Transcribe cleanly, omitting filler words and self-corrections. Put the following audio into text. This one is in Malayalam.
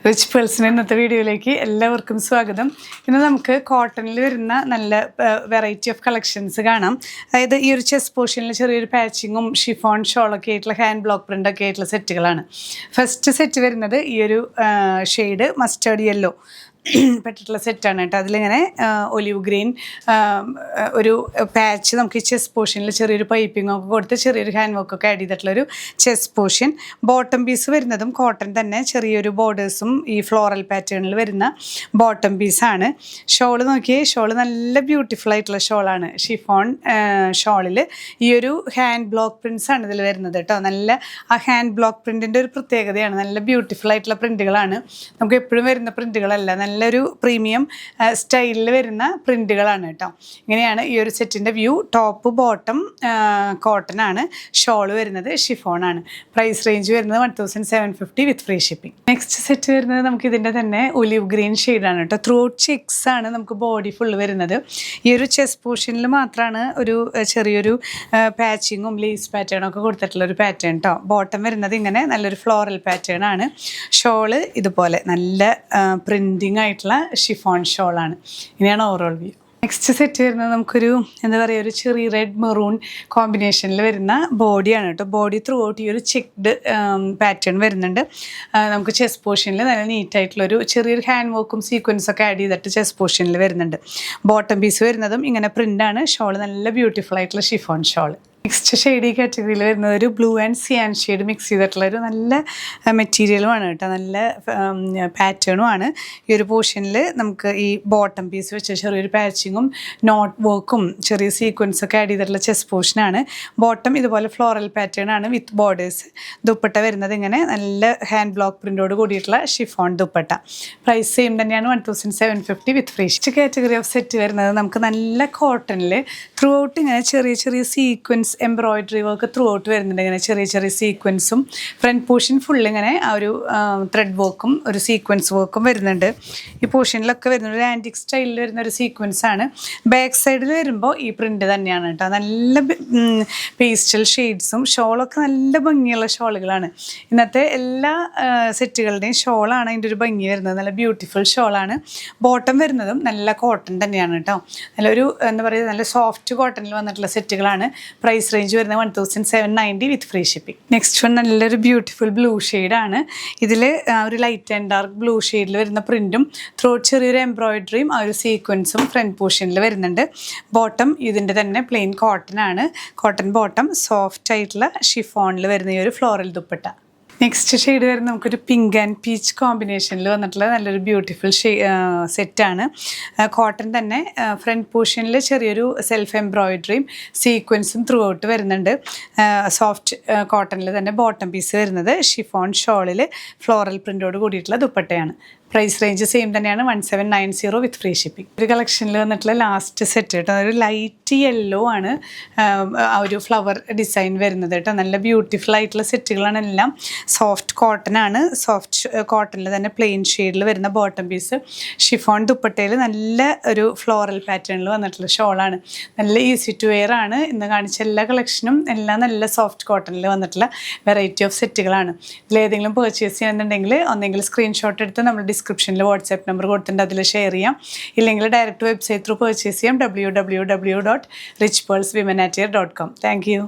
റിച്ച് പേഴ്സിന് ഇന്നത്തെ വീഡിയോയിലേക്ക് എല്ലാവർക്കും സ്വാഗതം. ഇന്ന് നമുക്ക് കോട്ടണിൽ വരുന്ന നല്ല വെറൈറ്റി ഓഫ് കളക്ഷൻസ് കാണാം. അതായത് ഈ ഒരു ചെസ്റ്റ് പോർഷനിൽ ചെറിയൊരു പാച്ചിങ്ങും ഷിഫോൺ ഷോളൊക്കെ ആയിട്ടുള്ള ഹാൻഡ് ബ്ലോക്ക് പ്രിൻ്റൊക്കെ ആയിട്ടുള്ള സെറ്റുകളാണ്. ഫസ്റ്റ് സെറ്റ് വരുന്നത് ഈ ഒരു ഷെയ്ഡ് മസ്റ്റേർഡ് യെല്ലോ പെട്ടിട്ടുള്ള സെറ്റാണ് കേട്ടോ. അതിലിങ്ങനെ ഒലിവ് ഗ്രീൻ ഒരു പാച്ച് നമുക്ക് ഈ ചെസ്റ്റ് പോർഷനിൽ ചെറിയൊരു പൈപ്പിങ്ങൊക്കെ കൊടുത്ത് ചെറിയൊരു ഹാൻഡ് വർക്കൊക്കെ ആഡ് ചെയ്തിട്ടുള്ളൊരു ചെസ്റ്റ് പോർഷൻ. ബോട്ടം പീസ് വരുന്നതും കോട്ടൺ തന്നെ, ചെറിയൊരു ബോർഡേഴ്സും ഈ ഫ്ലോറൽ പാറ്റേണിൽ വരുന്ന ബോട്ടം പീസാണ്. ഷോള് നോക്കിയേ, ഷോള് നല്ല ബ്യൂട്ടിഫുൾ ആയിട്ടുള്ള ഷോളാണ്. ഷിഫോൺ ഷോളിൽ ഈ ഒരു ഹാൻഡ് ബ്ലോക്ക് പ്രിൻസ് ആണ് ഇതിൽ വരുന്നത് കേട്ടോ. നല്ല ആ ഹാൻഡ് ബ്ലോക്ക് പ്രിൻറ്റിൻ്റെ ഒരു പ്രത്യേകതയാണ്. നല്ല ബ്യൂട്ടിഫുൾ ആയിട്ടുള്ള പ്രിൻറ്റുകളാണ്. നമുക്ക് എപ്പോഴും വരുന്ന പ്രിൻറ്റുകളല്ല, നല്ലൊരു പ്രീമിയം സ്റ്റൈലിൽ വരുന്ന പ്രിൻറ്റുകളാണ് കേട്ടോ. ഇങ്ങനെയാണ് ഈ ഒരു സെറ്റിൻ്റെ വ്യൂ. ടോപ്പ് ബോട്ടം കോട്ടൺ ആണ്, ഷോൾ വരുന്നത് ഷിഫോൺ ആണ്. പ്രൈസ് റേഞ്ച് വരുന്നത് 1750 വിത്ത് ഫ്രീ ഷിപ്പിംഗ്. നെക്സ്റ്റ് സെറ്റ് വരുന്നത് നമുക്ക് ഇതിൻ്റെ തന്നെ ഒലിവ് ഗ്രീൻ ഷെയ്ഡാണ് കേട്ടോ. ത്രൂ ഔട്ട് ചെക്സ് ആണ് നമുക്ക് ബോഡി ഫുള്ള് വരുന്നത്. ഈ ഒരു ചെസ്റ്റ് പോർഷനിൽ മാത്രമാണ് ഒരു ചെറിയൊരു പാച്ചിങ്ങും ലേസ് പാറ്റേണും ഒക്കെ കൊടുത്തിട്ടുള്ള ഒരു പാറ്റേൺ കേട്ടോ. ബോട്ടം വരുന്നത് ഇങ്ങനെ നല്ലൊരു ഫ്ലോറൽ പാറ്റേൺ ആണ്. ഷോള് ഇതുപോലെ നല്ല പ്രിൻറ്റിങ് ആയിട്ടുള്ള ഷിഫോൺ ഷോളാണ്. ഇങ്ങനെയാണ് ഓവറോൾ വ്യൂ. നെക്സ്റ്റ് സെറ്റ് വരുന്നത് നമുക്കൊരു എന്താ പറയുക, ഒരു ചെറിയ റെഡ് മെറൂൺ കോമ്പിനേഷനിൽ വരുന്ന ബോഡിയാണ് കേട്ടോ. ബോഡി ത്രൂ ഔട്ട് ഈ ഒരു ചെക്ക്ഡ് പാറ്റേൺ വരുന്നുണ്ട്. നമുക്ക് ചെസ്റ്റ് പോർഷനിൽ നല്ല നീറ്റായിട്ടുള്ളൊരു ചെറിയൊരു ഹാൻഡ് വർക്കും സീക്വൻസൊക്കെ ആഡ് ചെയ്തിട്ട് ചെസ്റ്റ് പോർഷനിൽ വരുന്നുണ്ട്. ബോട്ടം പീസ് വരുന്നതും ഇങ്ങനെ പ്രിൻ്റാണ്. ഷോൾ നല്ല ബ്യൂട്ടിഫുൾ ആയിട്ടുള്ള ഷിഫോൺ ഷോൾ. നെക്സ്റ്റ് ഷെയ്ഡ് ഈ കാറ്റഗറിയിൽ വരുന്നത് ഒരു blue and cyan shade mix ചെയ്തിട്ടുള്ളൊരു നല്ല മെറ്റീരിയലുമാണ് കേട്ടോ. നല്ല പാറ്റേണുമാണ്. ഈ ഒരു പോർഷനിൽ നമുക്ക് ഈ ബോട്ടം പീസ് വെച്ച് ചെറിയൊരു പാച്ചിങ്ങും നോട്ട് വർക്കും ചെറിയ സീക്വൻസൊക്കെ ആഡ് ചെയ്തിട്ടുള്ള ചെസ്റ്റ് പോർഷനാണ്. ബോട്ടം ഇതുപോലെ ഫ്ലോറൽ പാറ്റേൺ ആണ് വിത്ത് ബോർഡേഴ്സ്. ദുപ്പട്ട വരുന്നത് ഇങ്ങനെ നല്ല ഹാൻഡ് ബ്ലോക്ക് പ്രിൻ്റോട് കൂടിയിട്ടുള്ള ഷിഫോൺ ദുപ്പട്ട. പ്രൈസ് സെയിം തന്നെയാണ് 1750 വിത്ത് ഫ്രീ. കാറ്റഗറി ഓഫ് സെറ്റ് വരുന്നത് നമുക്ക് നല്ല കോട്ടണിൽ ത്രൂ ഔട്ട് ഇങ്ങനെ ചെറിയ ചെറിയ sequence embroidery work through out വരുന്നുണ്ട്. ഇങ്ങനെ ചെറിയ ചെറിയ സീക്വൻസും ഫ്രണ്ട് പോർഷൻ ഫുള്ള് ഇങ്ങനെ ആ ഒരു ത്രെഡ് വർക്കും ഒരു സീക്വൻസ് വർക്കും വരുന്നുണ്ട്. ഈ പോർഷനിലൊക്കെ വരുന്നത് ഒരു ആൻറ്റിക് സ്റ്റൈലിൽ വരുന്ന ഒരു സീക്വൻസ് ആണ്. ബാക്ക് സൈഡിൽ വരുമ്പോൾ ഈ പ്രിൻ്റ് തന്നെയാണ് കേട്ടോ. നല്ല പേസ്റ്റൽ ഷെയ്ഡ്സും ഷോളൊക്കെ നല്ല ഭംഗിയുള്ള ഷോളുകളാണ്. ഇന്നത്തെ എല്ലാ സെറ്റുകളുടെയും ഷോളാണ് അതിൻ്റെ ഒരു ഭംഗി വരുന്നത്. നല്ല ബ്യൂട്ടിഫുൾ ഷോളാണ്. ബോട്ടം വരുന്നതും നല്ല കോട്ടൺ തന്നെയാണ് കേട്ടോ. നല്ലൊരു എന്താ പറയുക, നല്ല സോഫ്റ്റ് കോട്ടണിൽ വന്നിട്ടുള്ള സെറ്റുകളാണ്. പ്രൈസ് റേഞ്ച് വരുന്നത് 1790 വിത്ത് ഫ്രീ ഷിപ്പിംഗ്. നെക്സ്റ്റ് വൺ നല്ലൊരു ബ്യൂട്ടിഫുൾ ബ്ലൂ ഷെയ്ഡാണ്. ഇതിൽ ഒരു ലൈറ്റ് ആൻഡ് ഡാർക്ക് ബ്ലൂ ഷെയ്ഡിൽ വരുന്ന പ്രിൻറ്റും ത്രോട്ട് ചെറിയൊരു എംബ്രോയിഡറിയും ആ ഒരു സീക്വൻസും ഫ്രണ്ട് പോർഷനിൽ വരുന്നുണ്ട്. ബോട്ടം ഇതിൻ്റെ തന്നെ പ്ലെയിൻ കോട്ടൺ ആണ്. കോട്ടൺ ബോട്ടം, സോഫ്റ്റ് ആയിട്ടുള്ള ഷിഫോണിൽ വരുന്ന ഈ ഒരു ഫ്ലോറൽ ദുപ്പട്ട. നെക്സ്റ്റ് ഷെയ്ഡ് വരുന്നത് നമുക്കൊരു പിങ്ക് ആൻഡ് പീച്ച് കോമ്പിനേഷനിൽ വന്നിട്ടുള്ള നല്ലൊരു ബ്യൂട്ടിഫുൾ സെറ്റാണ്. കോട്ടൺ തന്നെ, ഫ്രണ്ട് പോർഷനിൽ ചെറിയൊരു സെൽഫ് എംബ്രോയിഡറിയും സീക്വൻസും ത്രൂ ഔട്ട് വരുന്നുണ്ട്. സോഫ്റ്റ് കോട്ടണിൽ തന്നെ ബോട്ടം പീസ് വരുന്നത് ഷിഫോൺ ഷോളിൽ ഫ്ലോറൽ പ്രിൻ്റോട് കൂടിയിട്ടുള്ള ദുപ്പട്ടയാണ്. പ്രൈസ് റേഞ്ച് സെയിം തന്നെയാണ് 1790 വിത്ത് ഫ്രീ ഷിപ്പിംഗ്. ഒരു കളക്ഷനിൽ വന്നിട്ടുള്ള ലാസ്റ്റ് സെറ്റ് കേട്ടോ. ഒരു ലൈറ്റ് യെല്ലോ ആണ് ആ ഒരു ഫ്ലവർ ഡിസൈൻ വരുന്നത് കേട്ടോ. നല്ല ബ്യൂട്ടിഫുൾ ആയിട്ടുള്ള സെറ്റുകളാണ് എല്ലാം. സോഫ്റ്റ് കോട്ടൺ ആണ്. സോഫ്റ്റ് കോട്ടണിൽ തന്നെ പ്ലെയിൻ ഷെയ്ഡിൽ വരുന്ന ബോട്ടം പീസ്. ഷിഫോൺ ദുപ്പട്ടയിൽ നല്ല ഒരു ഫ്ലോറൽ പാറ്റേണിൽ വന്നിട്ടുള്ള ഷോളാണ്. നല്ല ഈസി ടു വെയർ ആണ്. ഇന്ന് കാണിച്ച എല്ലാ കളക്ഷനും എല്ലാം നല്ല സോഫ്റ്റ് കോട്ടണിൽ വന്നിട്ടുള്ള വെറൈറ്റി ഓഫ് സെറ്റുകളാണ്. ഇതിലേതെങ്കിലും പർച്ചേസ് ചെയ്യുന്നുണ്ടെങ്കിൽ ഒന്നെങ്കിൽ സ്ക്രീൻഷോട്ട് എടുത്ത് നമ്മൾ ഡിസ്ക്രിപ്ഷനിൽ വാട്സാപ്പ് നമ്പർ കൊടുത്തിട്ടുണ്ട്, അതിൽ ഷെയർ ചെയ്യാം. ഇല്ലെങ്കിൽ ഡയറക്റ്റ് വെബ്സൈറ്റ് ത്രൂ പർച്ചേസ് ചെയ്യാം, www.richpearlswomen@com. Thank you.